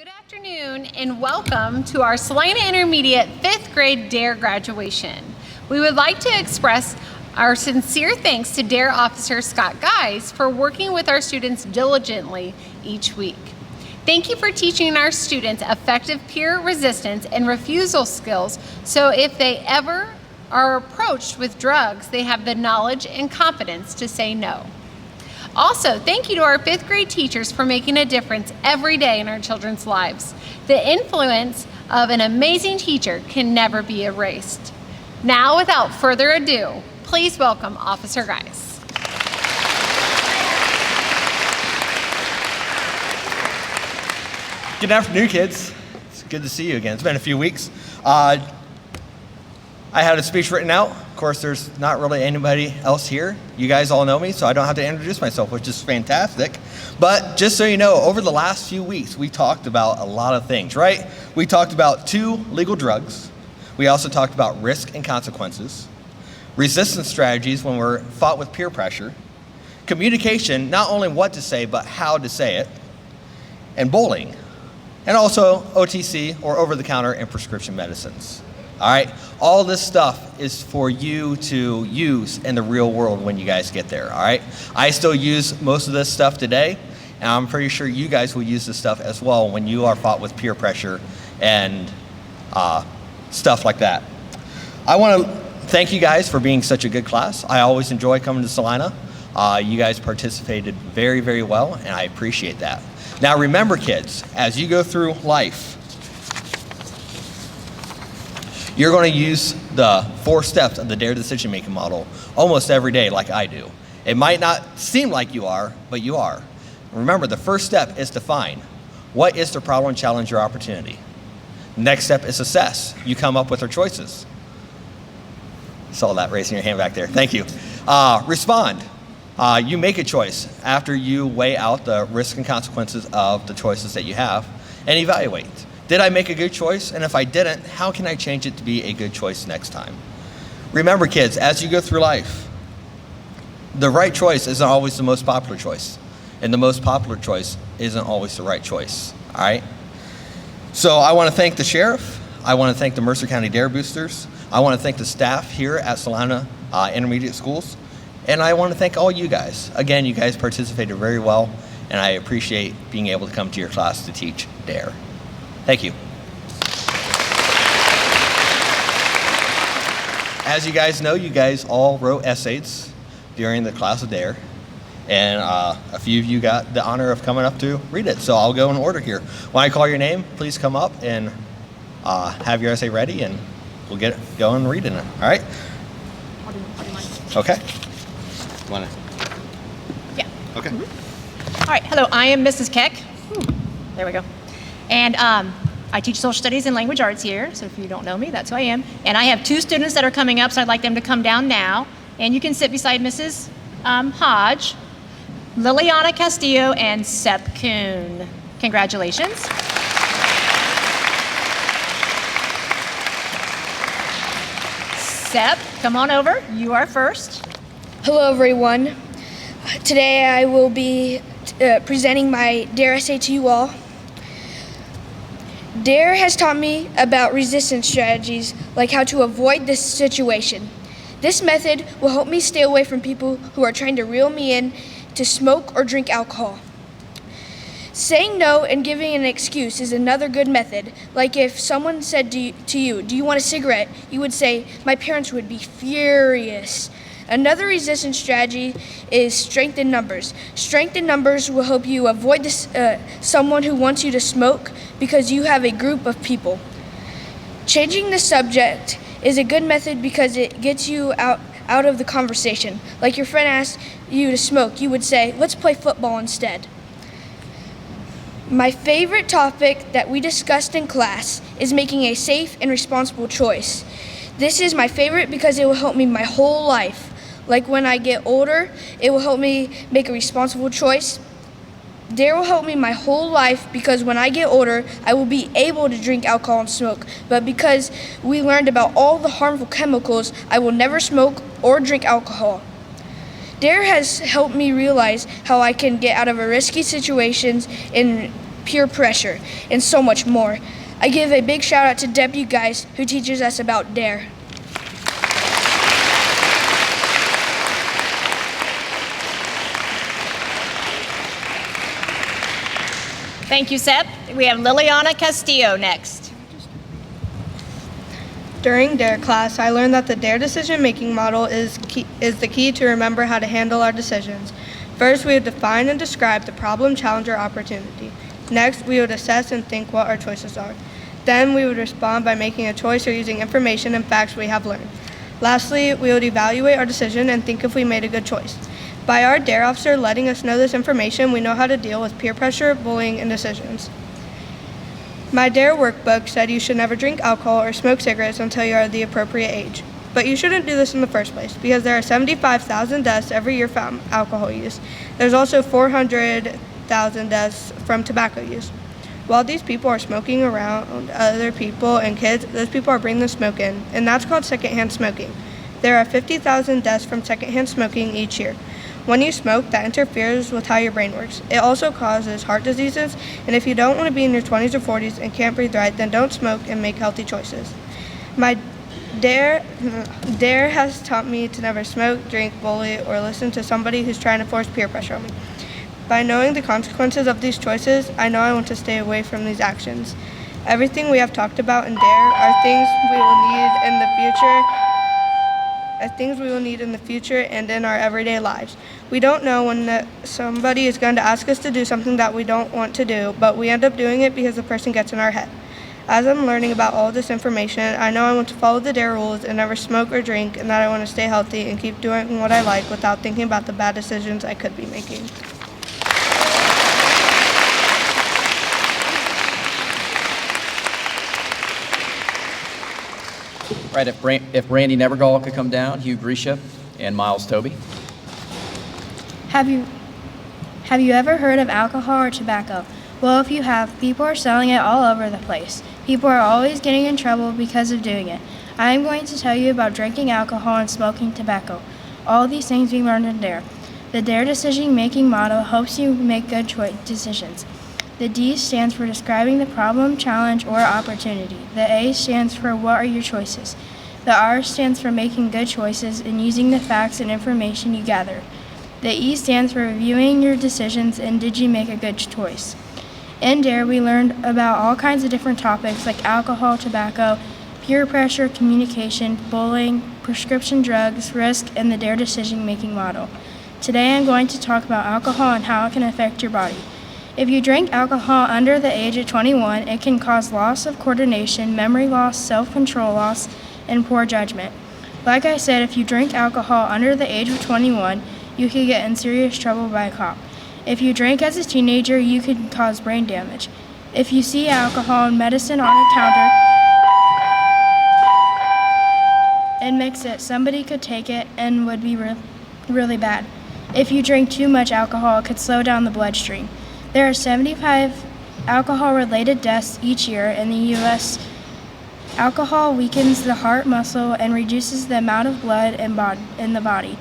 Good afternoon and welcome to our Celina Intermediate 5th grade DARE graduation. We would like to express our sincere thanks to DARE Officer Scott Guys for working with our students diligently each week. Thank you for teaching our students effective peer resistance and refusal skills so if they ever are approached with drugs, they have the knowledge and confidence to say no. Also, thank you to our 5th grade teachers for making a difference every day in our children's lives. The influence of an amazing teacher can never be erased. Now, without further ado, please welcome Officer Guys. Good afternoon, kids. It's good to see you again. It's been a few weeks. I had a speech written out. Of course, there's not really anybody else here. You guys all know me, so I don't have to introduce myself, which is fantastic. But just so you know, over the last few weeks, we talked about a lot of things, right? We talked about 2 legal drugs. We also talked about risk and consequences, resistance strategies when we're fought with peer pressure, communication, not only what to say, but how to say it, and bullying, and also OTC, or over-the-counter and prescription medicines. All right, all this stuff is for you to use in the real world when you guys get there, all right? I still use most of this stuff today, and I'm pretty sure you guys will use this stuff as well when you are fought with peer pressure and stuff like that. I want to thank you guys for being such a good class. I always enjoy coming to Celina. You guys participated very, very well, and I appreciate that. Now remember, kids, as you go through life, you're going to use the 4 steps of the DARE decision-making model almost every day like I do. It might not seem like you are, but you are. Remember, the first step is define. What is the problem, challenge, or opportunity? Next step is assess. You come up with your choices. Saw that raising your hand back there. Thank you. Respond. You make a choice after you weigh out the risks and consequences of the choices that you have and evaluate. Did I make a good choice? And if I didn't, how can I change it to be a good choice next time? Remember, kids, as you go through life, the right choice isn't always the most popular choice. And the most popular choice isn't always the right choice, all right? So I want to thank the sheriff. I want to thank the Mercer County DARE Boosters. I want to thank the staff here at Celina Intermediate Schools. And I want to thank all you guys. Again, you guys participated very well, and I appreciate being able to come to your class to teach DARE. Thank you. As you guys know, you guys all wrote essays during the class of DARE, and a few of you got the honor of coming up to read it. So I'll go in order here. When I call your name, please come up and have your essay ready, and we'll get going reading it. All right? Okay. Want to? Yeah. Okay. All right. Hello, I am Mrs. Keck. There we go. And I teach social studies and language arts here, so if you don't know me, that's who I am. And I have 2 students that are coming up, so I'd like them to come down now. And you can sit beside Mrs. Hodge, Liliana Castillo, and Seth Kuhn. Congratulations. Seth, come on over. You are first. Hello everyone. Today I will be presenting my DARE essay to you all. DARE has taught me about resistance strategies, like how to avoid this situation. This method will help me stay away from people who are trying to reel me in to smoke or drink alcohol. Saying no and giving an excuse is another good method. Like if someone said to you, "Do you want a cigarette?" you would say, "My parents would be furious." Another resistance strategy is strength in numbers. Strength in numbers will help you avoid someone who wants you to smoke because you have a group of people. Changing the subject is a good method because it gets you out of the conversation. Like your friend asked you to smoke, you would say, "Let's play football instead." My favorite topic that we discussed in class is making a safe and responsible choice. This is my favorite because it will help me my whole life. Like when I get older, it will help me make a responsible choice. DARE will help me my whole life because when I get older, I will be able to drink alcohol and smoke. But because we learned about all the harmful chemicals, I will never smoke or drink alcohol. DARE has helped me realize how I can get out of risky situations and peer pressure, and so much more. I give a big shout out to Deputy Guys who teaches us about DARE. Thank you, Sep. We have Liliana Castillo next. During DARE class, I learned that the DARE decision-making model is the key to remember how to handle our decisions. First, we would define and describe the problem, challenge, or opportunity. Next, we would assess and think what our choices are. Then, we would respond by making a choice or using information and facts we have learned. Lastly, we would evaluate our decision and think if we made a good choice. By our DARE officer letting us know this information, we know how to deal with peer pressure, bullying, and decisions. My DARE workbook said you should never drink alcohol or smoke cigarettes until you are the appropriate age. But you shouldn't do this in the first place because there are 75,000 deaths every year from alcohol use. There's also 400,000 deaths from tobacco use. While these people are smoking around other people and kids, those people are bringing the smoke in, and that's called secondhand smoking. There are 50,000 deaths from secondhand smoking each year. When you smoke, that interferes with how your brain works. It also causes heart diseases, and if you don't want to be in your 20s or 40s and can't breathe right, then don't smoke and make healthy choices. My DARE has taught me to never smoke, drink, bully, or listen to somebody who's trying to force peer pressure on me. By knowing the consequences of these choices, I know I want to stay away from these actions. Everything we have talked about in DARE are things we will need in the future and in our everyday lives. We don't know when somebody is going to ask us to do something that we don't want to do, but we end up doing it because the person gets in our head. As I'm learning about all this information, I know I want to follow the DARE rules and never smoke or drink, and that I want to stay healthy and keep doing what I like without thinking about the bad decisions I could be making. Right, if Randy Nevergall could come down, Hugh Grisham, and Miles Toby. Have you ever heard of alcohol or tobacco? Well, if you have, people are selling it all over the place. People are always getting in trouble because of doing it. I am going to tell you about drinking alcohol and smoking tobacco. All these things we learned in DARE. The DARE decision-making model helps you make good decisions. The D stands for describing the problem, challenge, or opportunity. The A stands for what are your choices. The R stands for making good choices and using the facts and information you gather. The E stands for reviewing your decisions and did you make a good choice. In DARE, we learned about all kinds of different topics like alcohol, tobacco, peer pressure, communication, bullying, prescription drugs, risk, and the DARE decision-making model. Today I'm going to talk about alcohol and how it can affect your body. If you drink alcohol under the age of 21, it can cause loss of coordination, memory loss, self-control loss, and poor judgment. Like I said, if you drink alcohol under the age of 21, you could get in serious trouble by a cop. If you drink as a teenager, you could cause brain damage. If you see alcohol and medicine on a counter and mix it, somebody could take it and would be really bad. If you drink too much alcohol, it could slow down the bloodstream. There are 75 alcohol-related deaths each year in the U.S. Alcohol weakens the heart muscle and reduces the amount of blood in the body.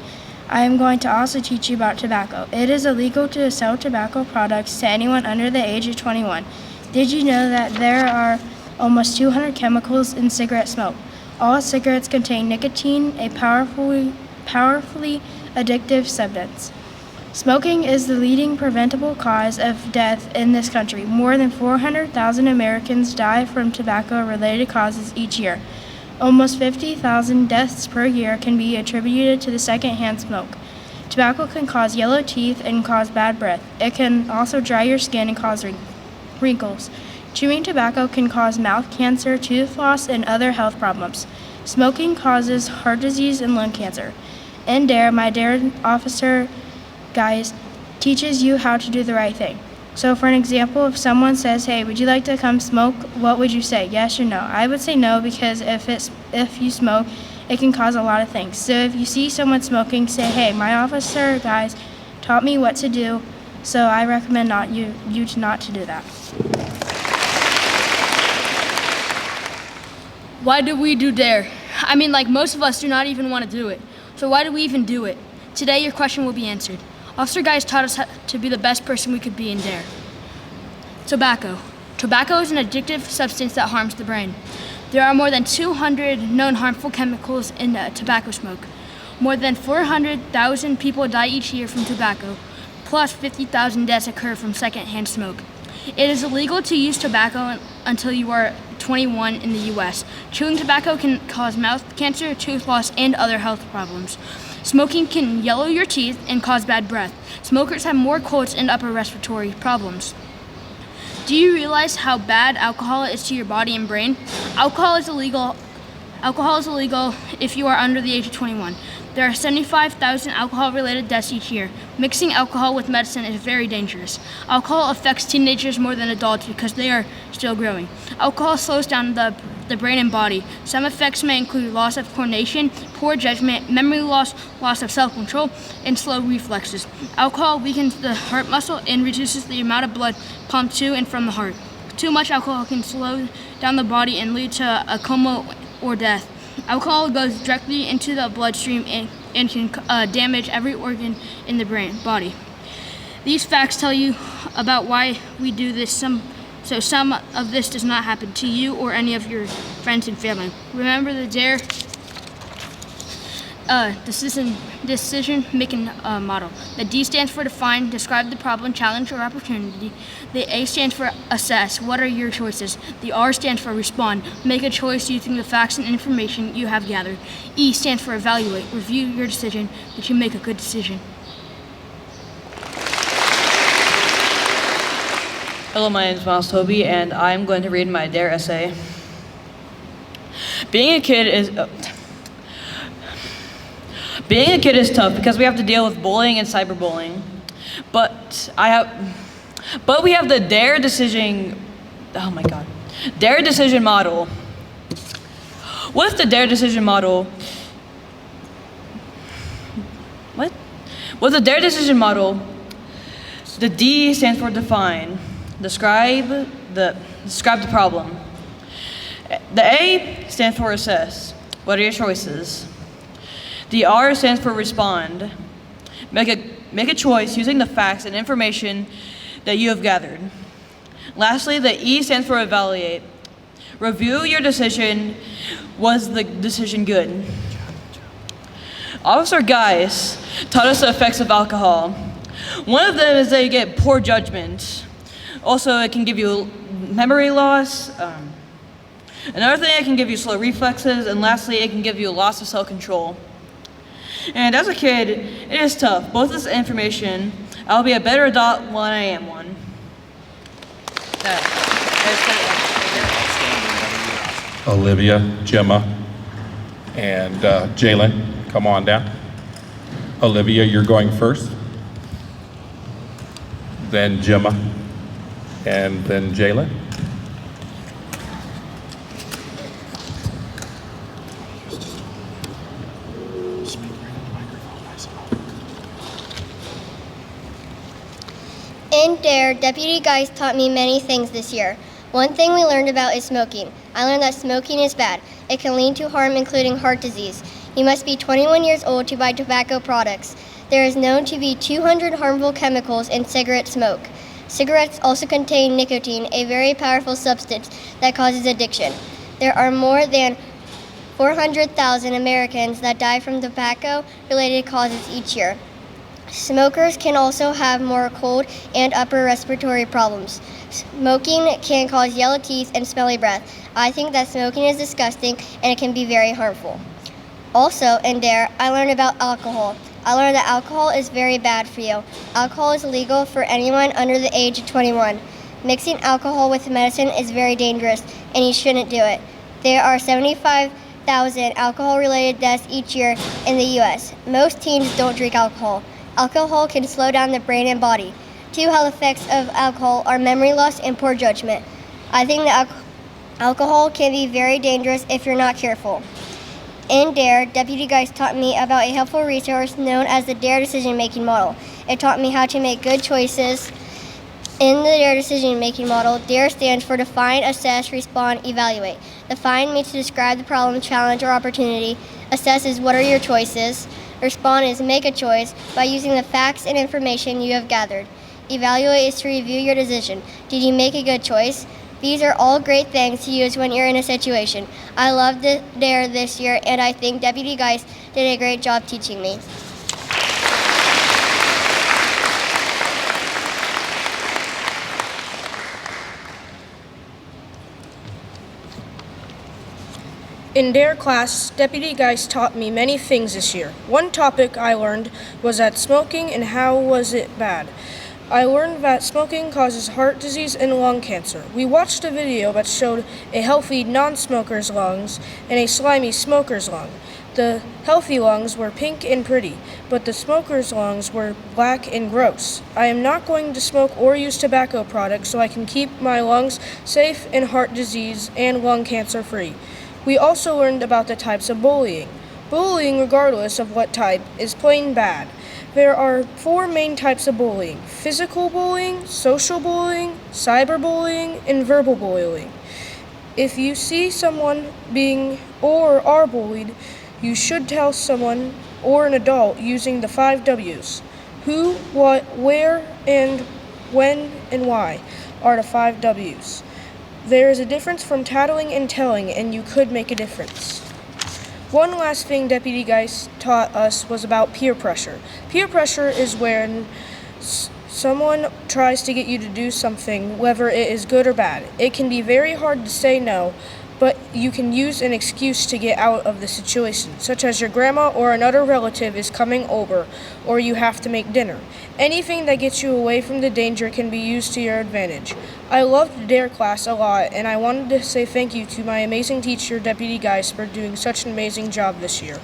I am going to also teach you about tobacco. It is illegal to sell tobacco products to anyone under the age of 21. Did you know that there are almost 200 chemicals in cigarette smoke? All cigarettes contain nicotine, a powerfully addictive substance. Smoking is the leading preventable cause of death in this country. More than 400,000 Americans die from tobacco-related causes each year. Almost 50,000 deaths per year can be attributed to the secondhand smoke. Tobacco can cause yellow teeth and cause bad breath. It can also dry your skin and cause wrinkles. Chewing tobacco can cause mouth cancer, tooth loss, and other health problems. Smoking causes heart disease and lung cancer. In DARE, my DARE officer guys teaches you how to do the right thing. So for an example, if someone says, hey, would you like to come smoke? What would you say, yes or no? I would say no because if you smoke, it can cause a lot of things. So if you see someone smoking, say, hey, my officer guys taught me what to do, so I recommend you not to do that. Why do we do DARE? I mean, like most of us do not even want to do it. So why do we even do it? Today your question will be answered. Officer Guys taught us how to be the best person we could be in DARE. Tobacco. Tobacco is an addictive substance that harms the brain. There are more than 200 known harmful chemicals in tobacco smoke. More than 400,000 people die each year from tobacco, plus 50,000 deaths occur from secondhand smoke. It is illegal to use tobacco until you are 21 in the U.S. Chewing tobacco can cause mouth cancer, tooth loss, and other health problems. Smoking can yellow your teeth and cause bad breath. Smokers have more colds and upper respiratory problems. Do you realize how bad alcohol is to your body and brain? Alcohol is illegal if you are under the age of 21. There are 75,000 alcohol-related deaths each year. Mixing alcohol with medicine is very dangerous. Alcohol affects teenagers more than adults because they are still growing. Alcohol slows down the brain and body. Some effects may include loss of coordination, poor judgment, memory loss, loss of self-control, and slow reflexes. Alcohol weakens the heart muscle and reduces the amount of blood pumped to and from the heart. Too much alcohol can slow down the body and lead to a coma or death. Alcohol goes directly into the bloodstream and can damage every organ in the body. These facts tell you about why we do this, so some of this does not happen to you or any of your friends and family. Remember the DARE decision-making model. The D stands for define, describe the problem, challenge, or opportunity. The A stands for assess, what are your choices? The R stands for respond, make a choice using the facts and information you have gathered. E stands for evaluate, review your decision, that you make a good decision. Hello, my name is Miles Toby, and I'm going to read my DARE essay. Being a kid is tough because we have to deal with bullying and cyberbullying. But we have the DARE decision model. With the DARE decision model, the D stands for define. Describe the problem. The A stands for assess. What are your choices? The R stands for respond. Make a choice using the facts and information that you have gathered. Lastly, the E stands for evaluate. Review your decision. Was the decision good? Officer Geis taught us the effects of alcohol. One of them is that you get poor judgment. Also, it can give you memory loss. Another thing, it can give you slow reflexes. And lastly, it can give you a loss of self-control. And as a kid, it is tough. Both this information, I'll be a better adult when I am one. Olivia, Gemma, and Jalen, come on down. Olivia, you're going first. Then Gemma, and then Jalen. In DARE, Deputy Geis taught me many things this year. One thing we learned about is smoking. I learned that smoking is bad. It can lead to harm, including heart disease. You must be 21 years old to buy tobacco products. There is known to be 200 harmful chemicals in cigarette smoke. Cigarettes also contain nicotine, a very powerful substance that causes addiction. There are more than 400,000 Americans that die from tobacco-related causes each year. Smokers can also have more cold and upper respiratory problems. Smoking can cause yellow teeth and smelly breath. I think that smoking is disgusting and it can be very harmful. Also, in DARE, I learned about alcohol. I learned that alcohol is very bad for you. Alcohol is illegal for anyone under the age of 21. Mixing alcohol with medicine is very dangerous and you shouldn't do it. There are 75,000 alcohol-related deaths each year in the U.S. Most teens don't drink alcohol. Alcohol can slow down the brain and body. Two health effects of alcohol are memory loss and poor judgment. I think that alcohol can be very dangerous if you're not careful. In DARE, Deputy Geis taught me about a helpful resource known as the DARE decision-making model. It taught me how to make good choices. In the DARE decision-making model, DARE stands for define, assess, respond, evaluate. Define means to describe the problem, challenge, or opportunity. Assess is what are your choices. Respond is make a choice by using the facts and information you have gathered. Evaluate is to review your decision. Did you make a good choice? These are all great things to use when you're in a situation. I loved the DARE this year, and I think Deputy Geis did a great job teaching me. In DARE class, Deputy Geis taught me many things this year. One topic I learned was that smoking and how was it bad. I learned that smoking causes heart disease and lung cancer. We watched a video that showed a healthy non-smoker's lungs and a slimy smoker's lung. The healthy lungs were pink and pretty, but the smoker's lungs were black and gross. I am not going to smoke or use tobacco products so I can keep my lungs safe and heart disease and lung cancer free. We also learned about the types of bullying. Bullying, regardless of what type, is plain bad. There are 4 main types of bullying: physical bullying, social bullying, cyberbullying, and verbal bullying. If you see someone being or are bullied, you should tell someone or an adult using the 5 W's. Who, what, where, and when, and why are the 5 W's. There is a difference from tattling and telling, and you could make a difference. One last thing Deputy Geis taught us was about peer pressure. Peer pressure is when someone tries to get you to do something, whether it is good or bad. It can be very hard to say no, but you can use an excuse to get out of the situation, such as your grandma or another relative is coming over, or you have to make dinner. Anything that gets you away from the danger can be used to your advantage. I loved the DARE class a lot, and I wanted to say thank you to my amazing teacher, Deputy Geis, for doing such an amazing job this year.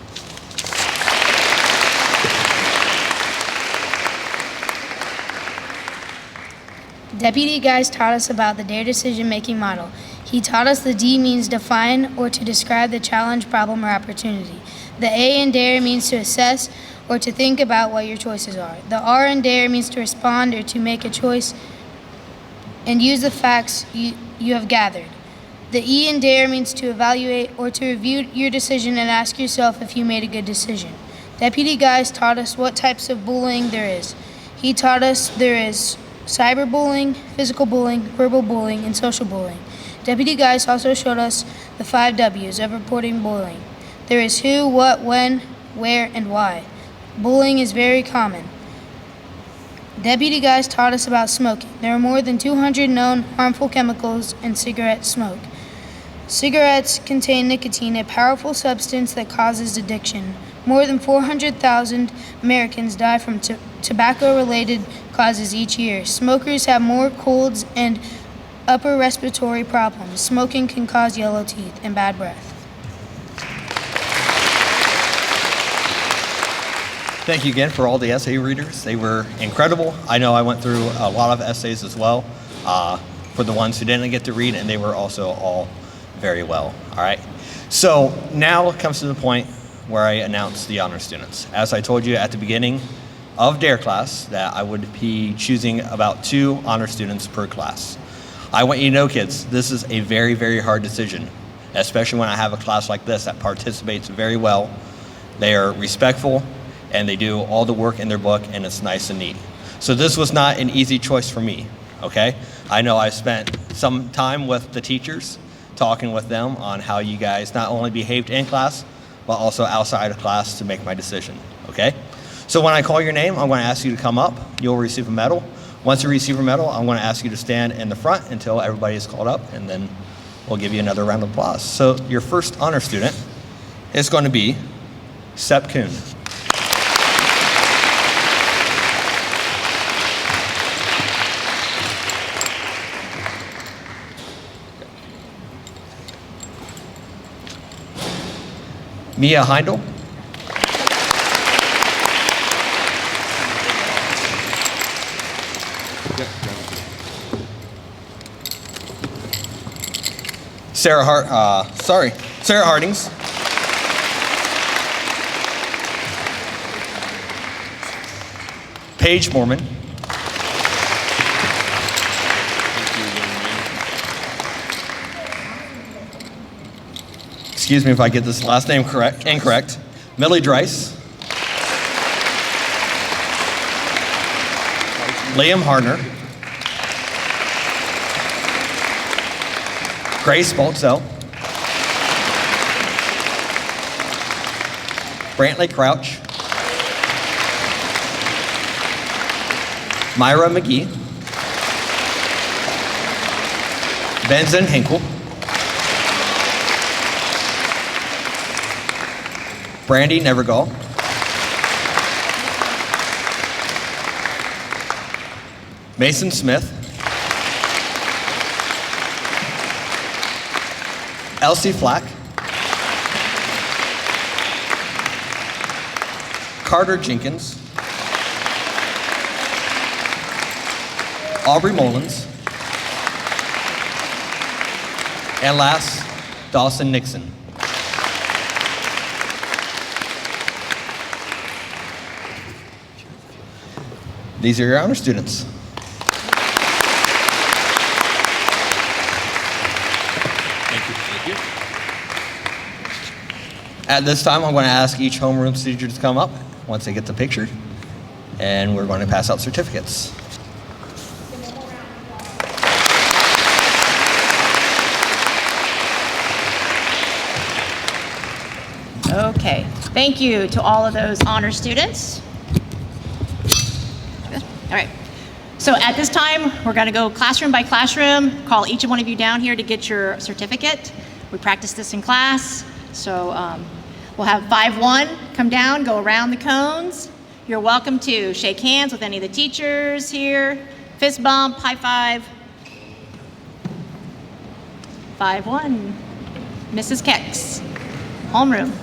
Deputy Geis taught us about the DARE decision-making model. He taught us the D means define or to describe the challenge, problem, or opportunity. The A in DARE means to assess or to think about what your choices are. The R in DARE means to respond or to make a choice and use the facts you have gathered. The E in DARE means to evaluate or to review your decision and ask yourself if you made a good decision. Deputy Geis taught us what types of bullying there is. He taught us there is cyberbullying, physical bullying, verbal bullying, and social bullying. Deputy Geis also showed us the 5 W's of reporting bullying. There is who, what, when, where, and why. Bullying is very common. Deputy Geis taught us about smoking. There are more than 200 known harmful chemicals in cigarette smoke. Cigarettes contain nicotine, a powerful substance that causes addiction. More than 400,000 Americans die from tobacco-related causes each year. Smokers have more colds and upper respiratory problems. Smoking can cause yellow teeth and bad breath. Thank you again for all the essay readers. They were incredible. I know I went through a lot of essays as well for the ones who didn't get to read, and they were also all very well. All right. So now it comes to the point where I announce the honor students. As I told you at the beginning of DARE class that I would be choosing about 2 honor students per class. I want you to know, kids, this is a very, very hard decision, especially when I have a class like this that participates very well. They are respectful, and they do all the work in their book, and it's nice and neat. So this was not an easy choice for me, okay? I know I spent some time with the teachers, talking with them on how you guys not only behaved in class, but also outside of class to make my decision, okay? So when I call your name, I'm gonna ask you to come up. You'll receive a medal. Once you receive a medal, I'm gonna ask you to stand in the front until everybody is called up, and then we'll give you another round of applause. So your first honor student is gonna be Sep Kuhn. Mia Heindel. Sarah Hardings. Paige Mormon. Excuse me if I get this last name incorrect. Millie Dreiss. Liam Harner, Grace Boltzel, Brantley Crouch, Myra McGee, Benson Hinkle, Brandy Nevergall, Mason Smith, Elsie Flack, Carter Jenkins, Aubrey Mullins, and last, Dawson Nixon. These are your honor students. Thank you. At this time, I'm going to ask each homeroom teacher to come up once they get the picture, and we're going to pass out certificates. Okay, thank you to all of those honor students. All right, so at this time, we're gonna go classroom by classroom, call each one of you down here to get your certificate. We practiced this in class, so we'll have 5-1 come down, go around the cones. You're welcome to shake hands with any of the teachers here, fist bump, high five. 5-1, Mrs. Kex, homeroom.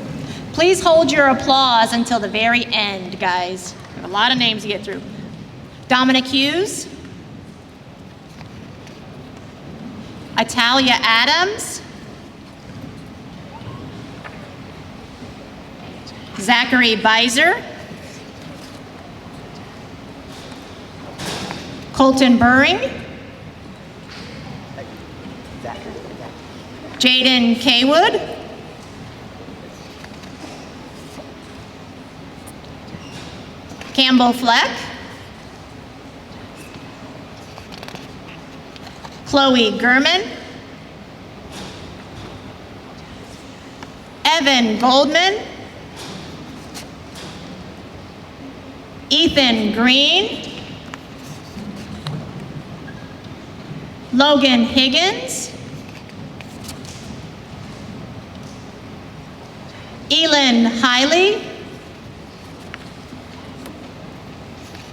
Please hold your applause until the very end, guys. We have a lot of names to get through. Dominic Hughes, Italia Adams, Zachary Beiser, Colton Burring, Jaden Kaywood, Campbell Fleck, Chloe Gurman, Evan Goldman, Ethan Green, Logan Higgins, Elin Hiley,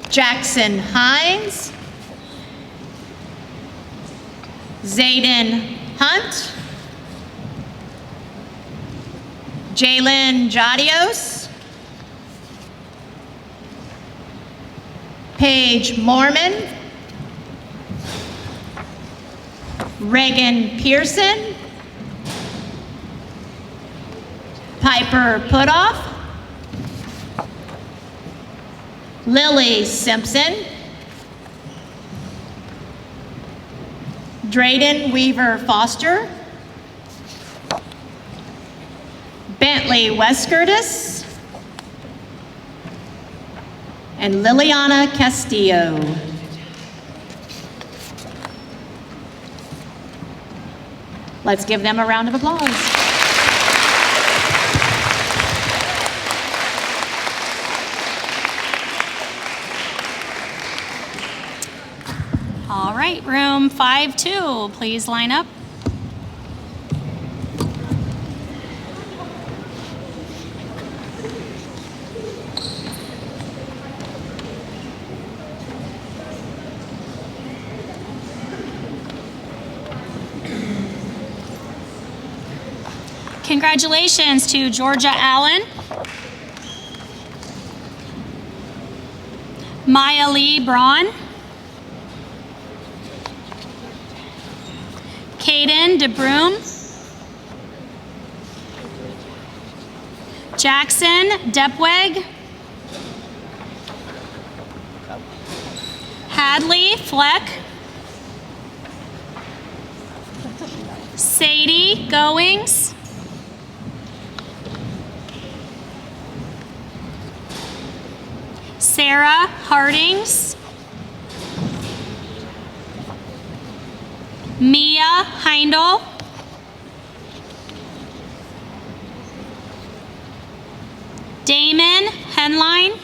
Jackson Hines, Zayden Hunt, Jalen Jadios, Paige Mormon, Reagan Pearson, Piper Putoff, Lily Simpson, Drayden Weaver Foster, Bentley Westcurtis, and Liliana Castillo. Let's give them a round of applause. All right, room 5-2, please line up. Congratulations to Georgia Allen, Maya Lee Braun, Caden DeBroom, Jackson Depweg, Hadley Fleck, Sadie Goings, Sarah Hardings, Mia Heindel. Damon Henline.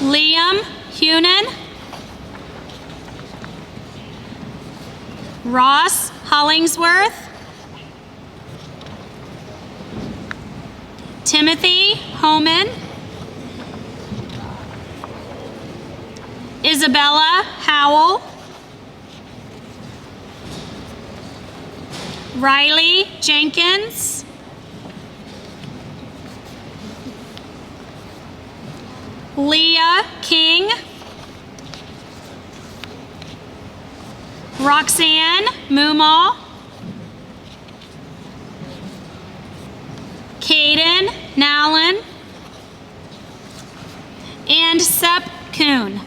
Liam Hunan. Ross Hollingsworth. Timothy Homan. Isabella Howell. Riley Jenkins. Leah King. Roxanne Mumal. Caden Nallen. And Sep Kuhn.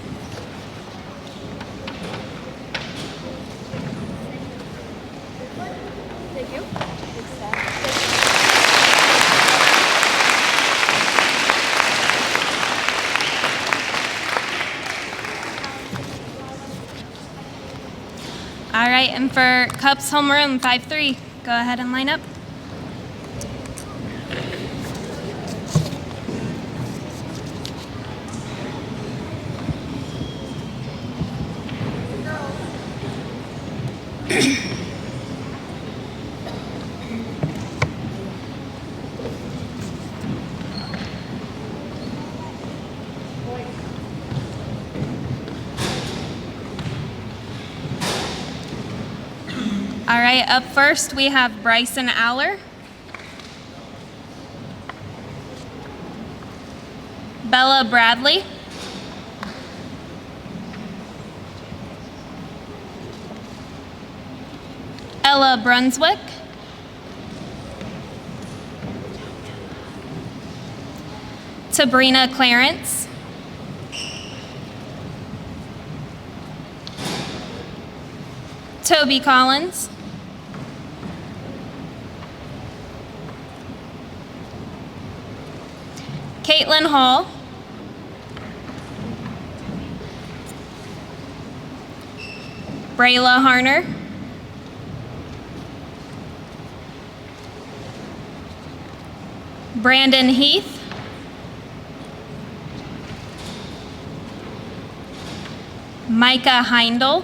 Thank you. All right, and for Cubs homeroom 5-3, go ahead and line up. All right, up first we have Bryson Aller, Bella Bradley, Ella Brunswick, Sabrina Clarence, Toby Collins, Caitlin Hall, Brayla Harner, Brandon Heath, Micah Heindel,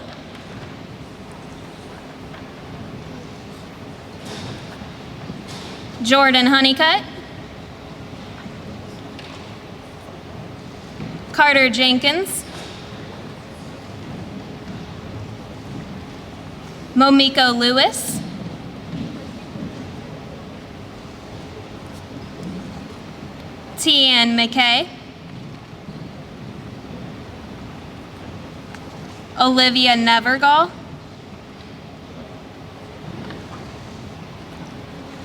Jordan Honeycutt, Carter Jenkins, Momiko Lewis, Tian McKay, Olivia Nevergall,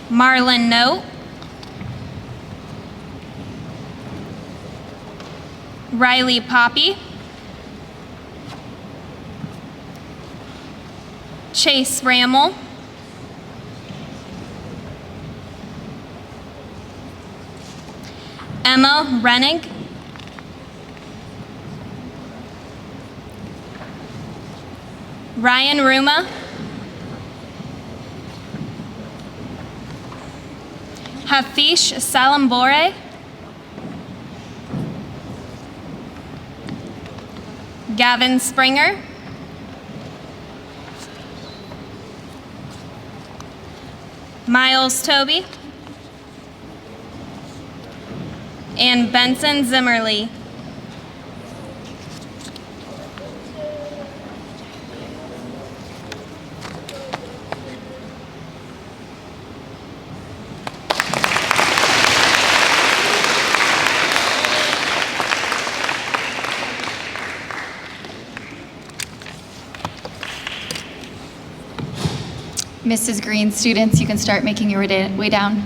Marlon Note, Riley Poppy, Chase Rammel, Emma Rennig, Ryan Ruma, Hafish Salambore, Gavin Springer, Miles Toby, and Benson Zimmerly. Mrs. Green, students, you can start making your way down.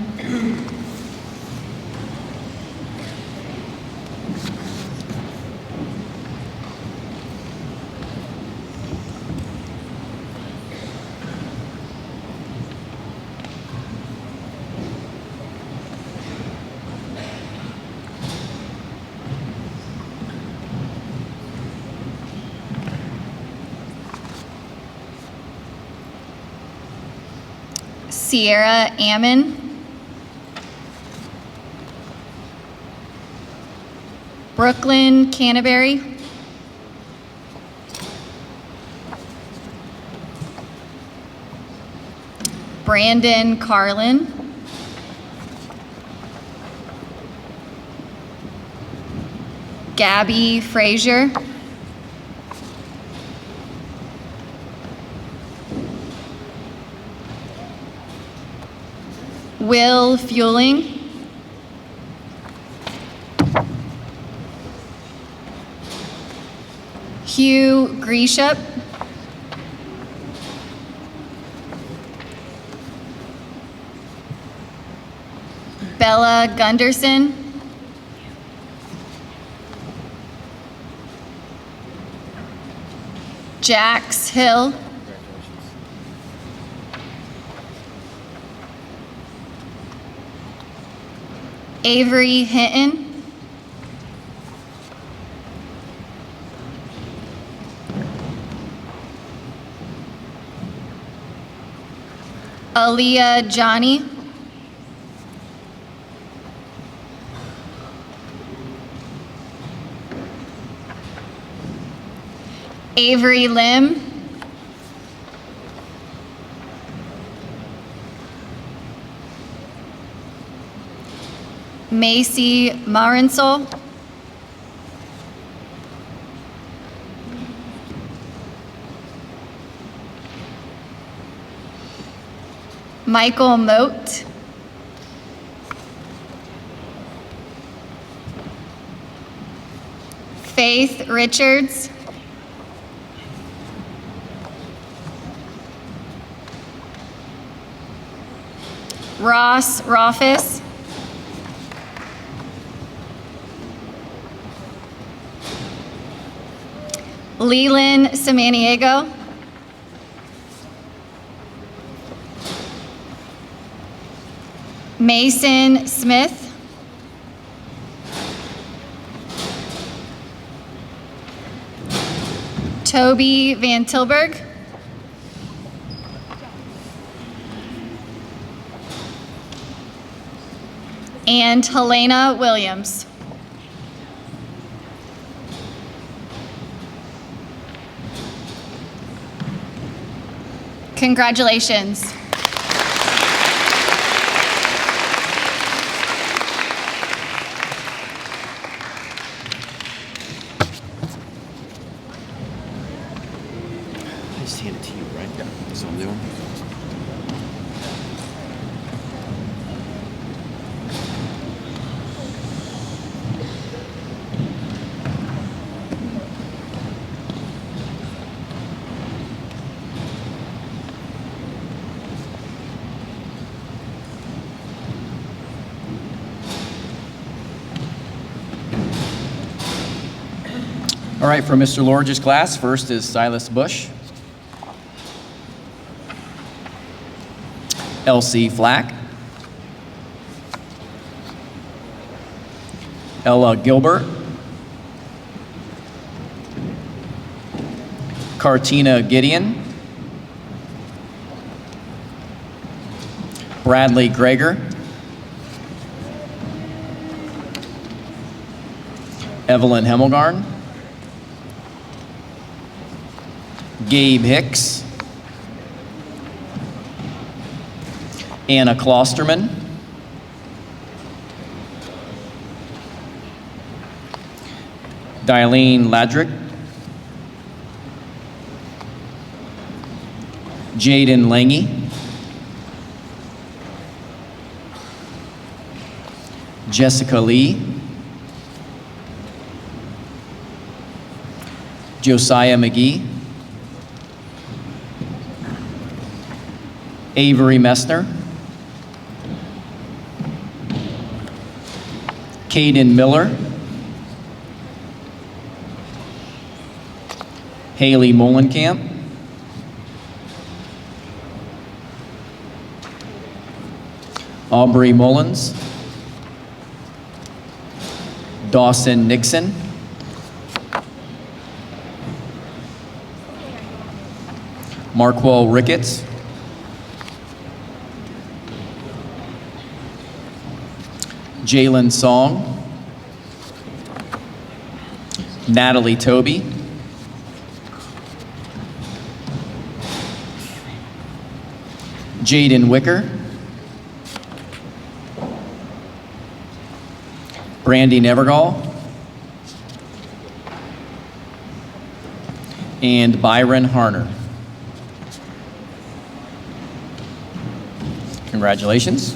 Sierra Ammon. Brooklyn Canterbury. Brandon Carlin. Gabby Frazier. Will Fueling. Hugh Gresham. Bella Gunderson. Jax Hill. Avery Hinton. Aaliyah Johnny. Avery Lim. Macy Marinsol. Michael Moat. Faith Richards. Ross Roffus. Leland Samaniego. Mason Smith. Toby Van Tilburg. And Helena Williams. Congratulations. I just hand it to you, right? Yeah. That's what I'm doing. All right, for Mr. Lorge's class, first is Silas Bush. Elsie Flack. Ella Gilbert. Cartina Gideon. Bradley Greger. Evelyn Hemmelgarn. Gabe Hicks. Anna Klosterman. Dilene Ladrick. Jaden Lange. Jessica Lee. Josiah McGee. Avery Messner. Caden Miller. Haley Molenkamp. Aubrey Mullins. Dawson Nixon. Marquel Ricketts. Jalen Song, Natalie Toby, Jaden Wicker, Brandy Nevergall, and Byron Harner. Congratulations.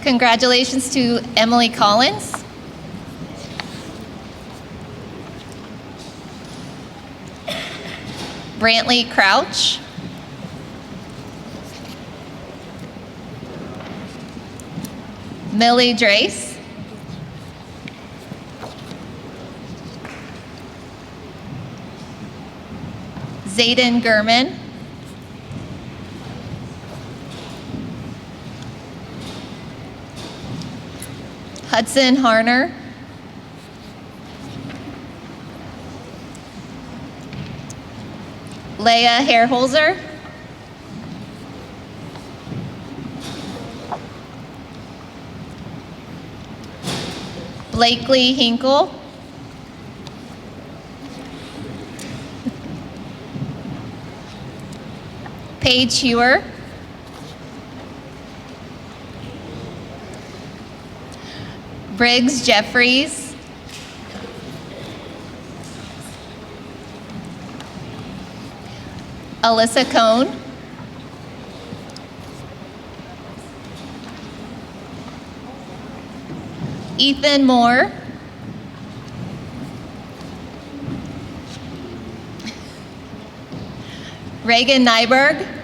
Congratulations to Emily Collins. Brantley Crouch. Millie Drace. Zayden Gurman. Hudson Harner. Leah Hairholzer. Blakely Hinkle. Paige Hewer. Briggs Jeffries. Alyssa Cohn. Ethan Moore. Reagan Nyberg.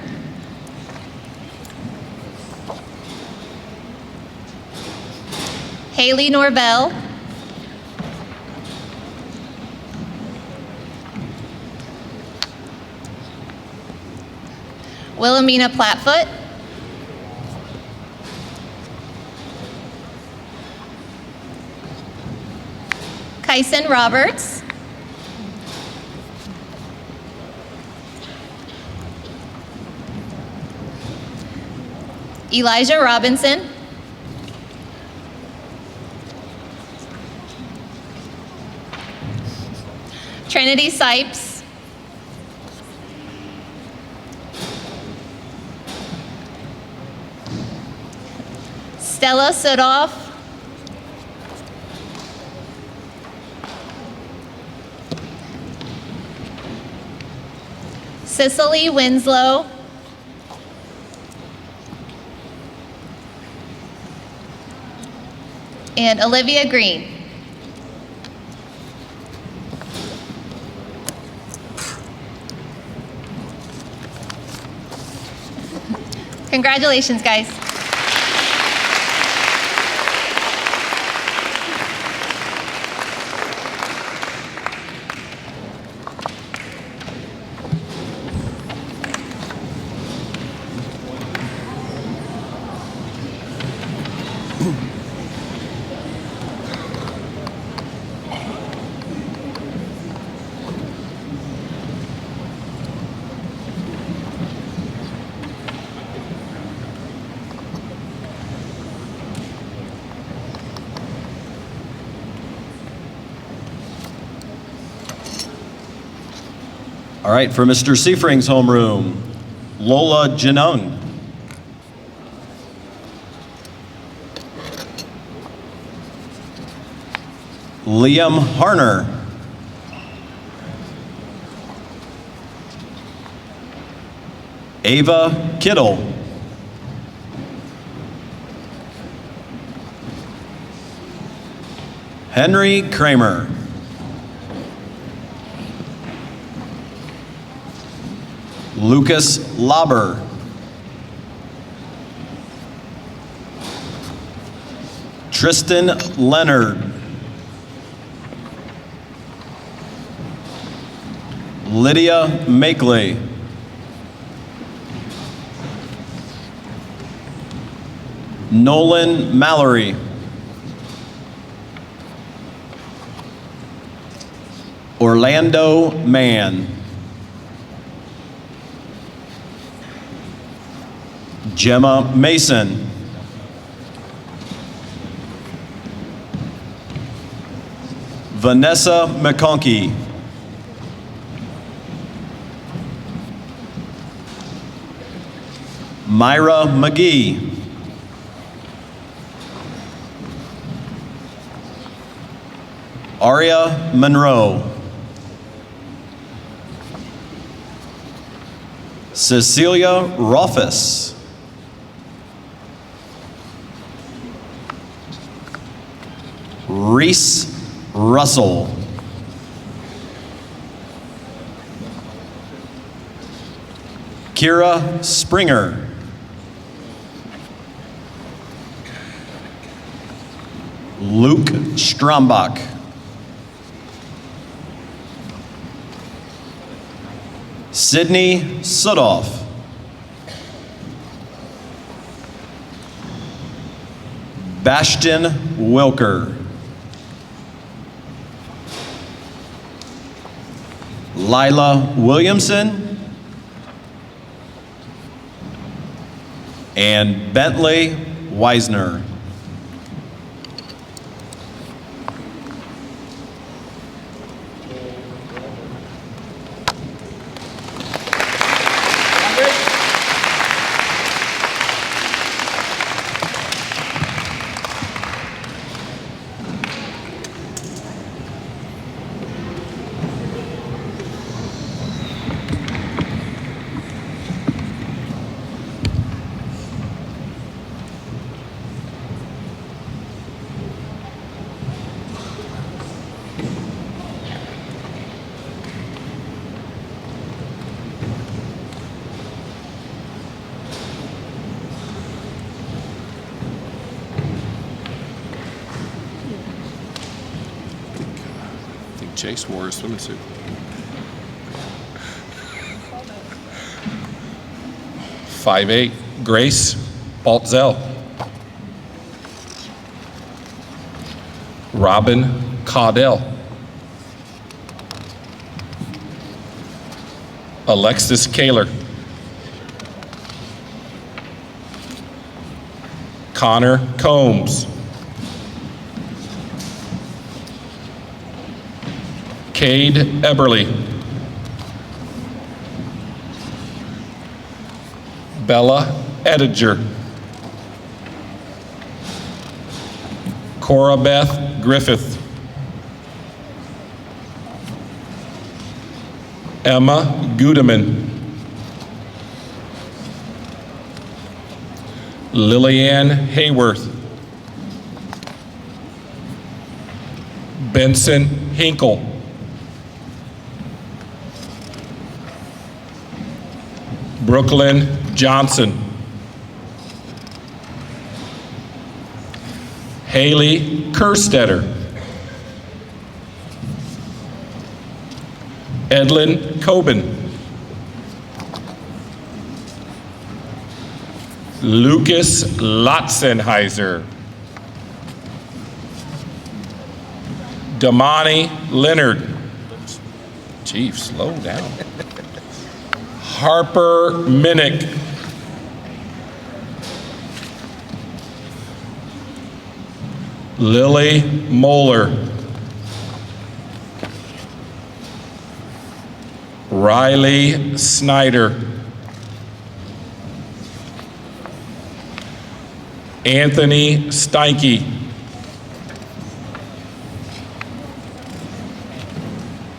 Haley Norvell. Wilhelmina Platfoot. Kyson Roberts. Elijah Robinson. Trinity Sipes. Stella Sudoff. Cicely Winslow. And Olivia Green. Congratulations, guys. All right, for Mr. Seifring's homeroom, Lola Janung. Liam Harner. Ava Kittle. Henry Kramer. Lucas Lauber. Tristan Leonard. Lydia Makeley. Nolan Mallory. Orlando Mann. Gemma Mason. Vanessa McConkey. Myra McGee. Aria Monroe. Cecilia Rothfuss. Reese Russell. Kira Springer. Luke Strombach. Sydney Sudoff. Bastion Wilker. Lila Williamson. And Bentley Weisner. Chase wore a swimming suit. "5'8", Grace Baltzell. Robin Caudell. Alexis Kaler. Connor Combs. Cade Eberly. Bella Ediger. Cora Beth Griffith. Emma Gudeman. Lillian Hayworth. Benson Hinkle. Brooklyn Johnson. Haley Kerstetter. Edlin Coben. Lucas Lotzenheiser. Damani Leonard. Chief, slow down. Harper Minnick. Lily Moeller. Riley Snyder. Anthony Steinke.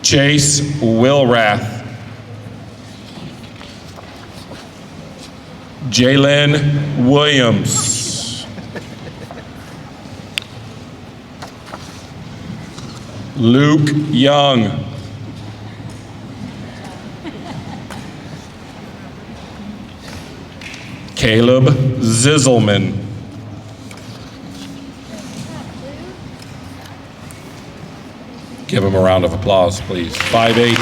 Chase Wilrath. Jalen Williams. Luke Young. Caleb Zizelman. Give him a round of applause, please. 5'8".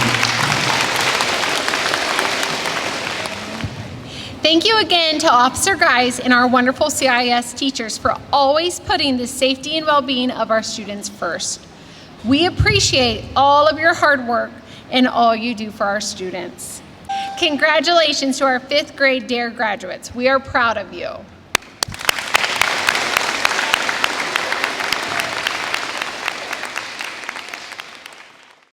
Thank you again to Officer Guys and our wonderful C.I.S. teachers for always putting the safety and well-being of our students first. We appreciate all of your hard work and all you do for our students. Congratulations to our 5th grade DARE graduates. We are proud of you.